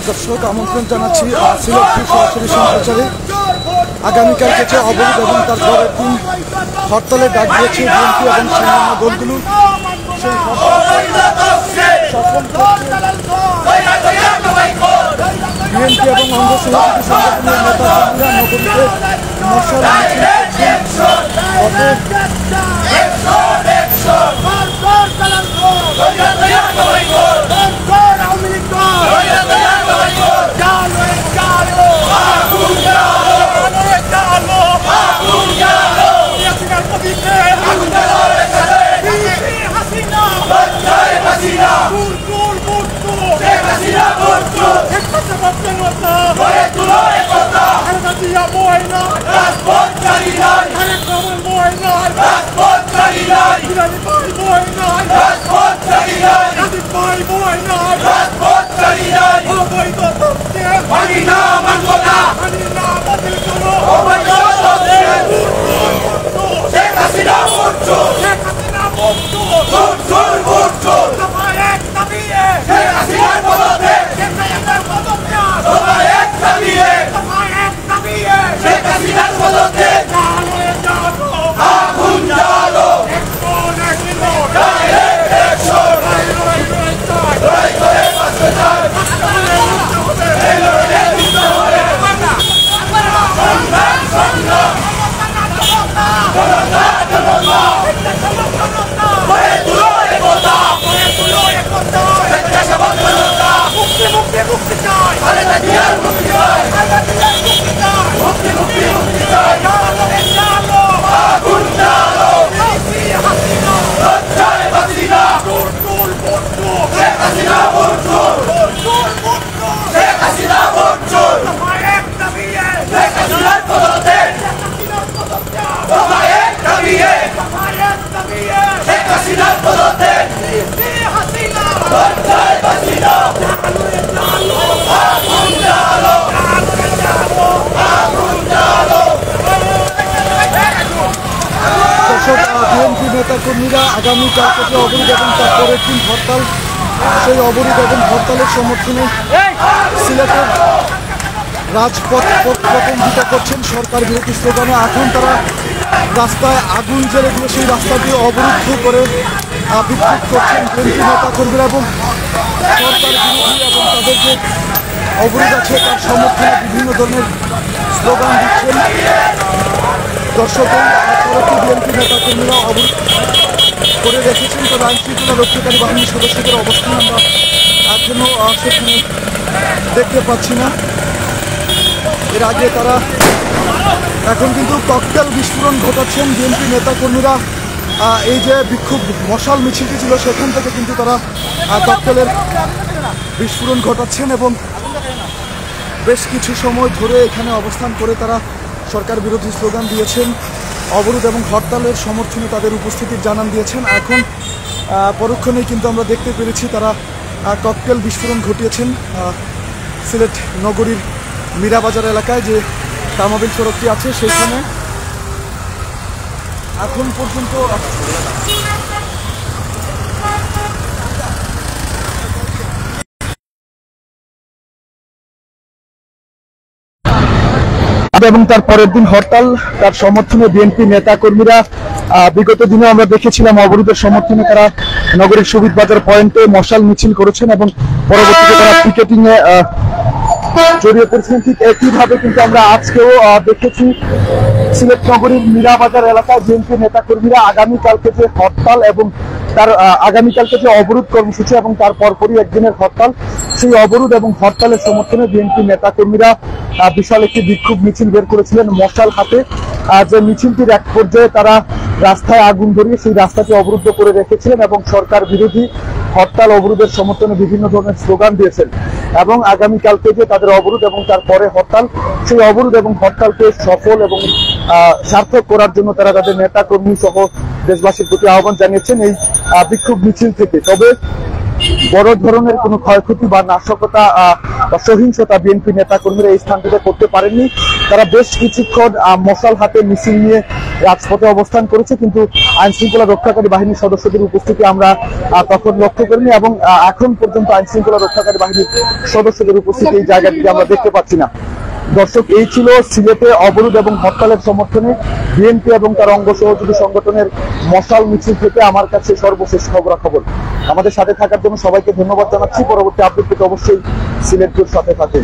দর্শক আমন্ত্রণ জানাচ্ছি সিলেট সরাসরি সম্প্রচারে আগামীকাল থেকে অবরোধ এবং তার পরের দিন হরতালে ডাক দিয়েছে বিএনপি এবং অন্যান্য দলগুলো। সেই বিএনপি এবং অঙ্গ সহযোগী সংগঠনের নেতাকর্মীরা নগরীতে মশাল বিএনপি নেতাকর্মীরা আগামীকাল থেকে অবরোধ এবং তার পরের দিন হরতাল, সেই অবরোধ এবং হরতালের সমর্থনে সিলেটের রাজপথ প্রতিনিধিত্ব করছেন সরকার বিরোধী স্লোগানে। এখন তারা রাস্তায় আগুন জ্বেলে দিয়ে সেই রাস্তা দিয়ে অবরুদ্ধ করে বিক্ষোভ করছেন বিএনপি নেতাকর্মীরা এবং সরকার বিরোধী এবং তাদের যে অবরোধ আছে তার সমর্থনে বিভিন্ন ধরনের স্লোগান দিচ্ছেন। দর্শক বিএনপি নেতাকর্মীরা অবরোধ করে রেখেছেন, তবে আইন শৃঙ্খলা রক্ষাকারী বাহিনীর সদস্যদের অবস্থান আমরা এখনও সেখানে দেখতে পাচ্ছি না। এর আগে তারা এখন কিন্তু ককটেল বিস্ফোরণ ঘটাচ্ছেন বিএনপি নেতাকর্মীরা। এই যে বিক্ষোভ মশাল মিছিলটি ছিল সেখান থেকে কিন্তু তারা ককটেলের বিস্ফোরণ ঘটাচ্ছেন এবং বেশ কিছু সময় ধরে এখানে অবস্থান করে তারা সরকার বিরোধী স্লোগান দিয়েছেন, অবরোধ এবং হরতালের সমর্থনে তাদের উপস্থিতির জানান দিয়েছেন। এখন পরক্ষণেই কিন্তু আমরা দেখতে পেরেছি তারা ককটেল বিস্ফোরণ ঘটিয়েছেন সিলেট নগরীর মীরাবাজার এলাকায় যে তামাবিল সড়কটি আছে সেইখানে। এখন পর্যন্ত এবং তার পরের দিন হরতাল, তার সমর্থনে বিএনপি নেতাকর্মীরা বিগত দিনে আমরা দেখেছিলাম অবরোধের সমর্থনে তারা নগরীর শহীদ বাজার পয়েন্টে মশাল মিছিল করেছেন এবং পরবর্তীতে তারা পিকেটিং এ জড়িয়ে পড়েছেন। ঠিক একইভাবে কিন্তু আমরা আজকেও দেখেছি সিলেট নগরীর মীরাবাজার এলাকায় বিএনপি নেতাকর্মীরা আগামীকালকে যে হরতাল এবং তার আগামীকালকে যে অবরোধ কর্মসূচি এবং তার পরপরই একদিনের হরতাল, সেই অবরোধ এবং হরতালের সমর্থনে বিএনপি নেতাকর্মীরা বিশাল একটি বিক্ষোভ মিছিল বের করেছিলেন মশাল হাতে। যে মিছিলটির এক পর্যায়ে তারা রাস্তায় আগুন ধরিয়ে সেই রাস্তাটি অবরুদ্ধ করে রেখেছিলেন এবং সরকার বিরোধী হরতাল অবরোধের সমর্থনে বিভিন্ন ধরনের স্লোগান দিয়েছেন এবং আগামীকালকে যে তাদের অবরোধ এবং তারপরে হরতাল, সেই অবরোধ এবং হরতালকে সফল এবং সার্থক করার জন্য তারা তাদের নেতা কর্মী সহ দেশবাসীর প্রতি আহ্বান জানিয়েছেন এই বিক্ষোভ মিছিল থেকে। তবে বড় ধরনের কোনো ক্ষয়ক্ষতি বা নাশকতা বা সহিংসতা বিএনপি নেতা কর্মীরা এই স্থানটিতে করতে পারেননি। তারা বেশ কিছুক্ষণ মশাল হাতে মিছিল নিয়ে রাজপথে অবস্থান করেছে, কিন্তু আইন শৃঙ্খলা রক্ষাকারী বাহিনীর সদস্যদের উপস্থিতি আমরা তখন লক্ষ্য করিনি, এবং এখন পর্যন্ত আইন শৃঙ্খলা রক্ষাকারী বাহিনীর সদস্যদের উপস্থিতি এই জায়গাটিতে আমরা দেখতে পাচ্ছি না। দর্শক, এই ছিল সিলেটে অবরোধ এবং হরতালের সমর্থনে বিএনপি এবং তার অঙ্গ সহযোগী সংগঠনের মশাল মিছিল থেকে আমার কাছে সর্বশেষ খবরাখবর। আমাদের সাথে থাকার জন্য সবাইকে ধন্যবাদ জানাচ্ছি। পরবর্তী আপডেট পেতে অবশ্যই সিলেটের সাথে থাকুন।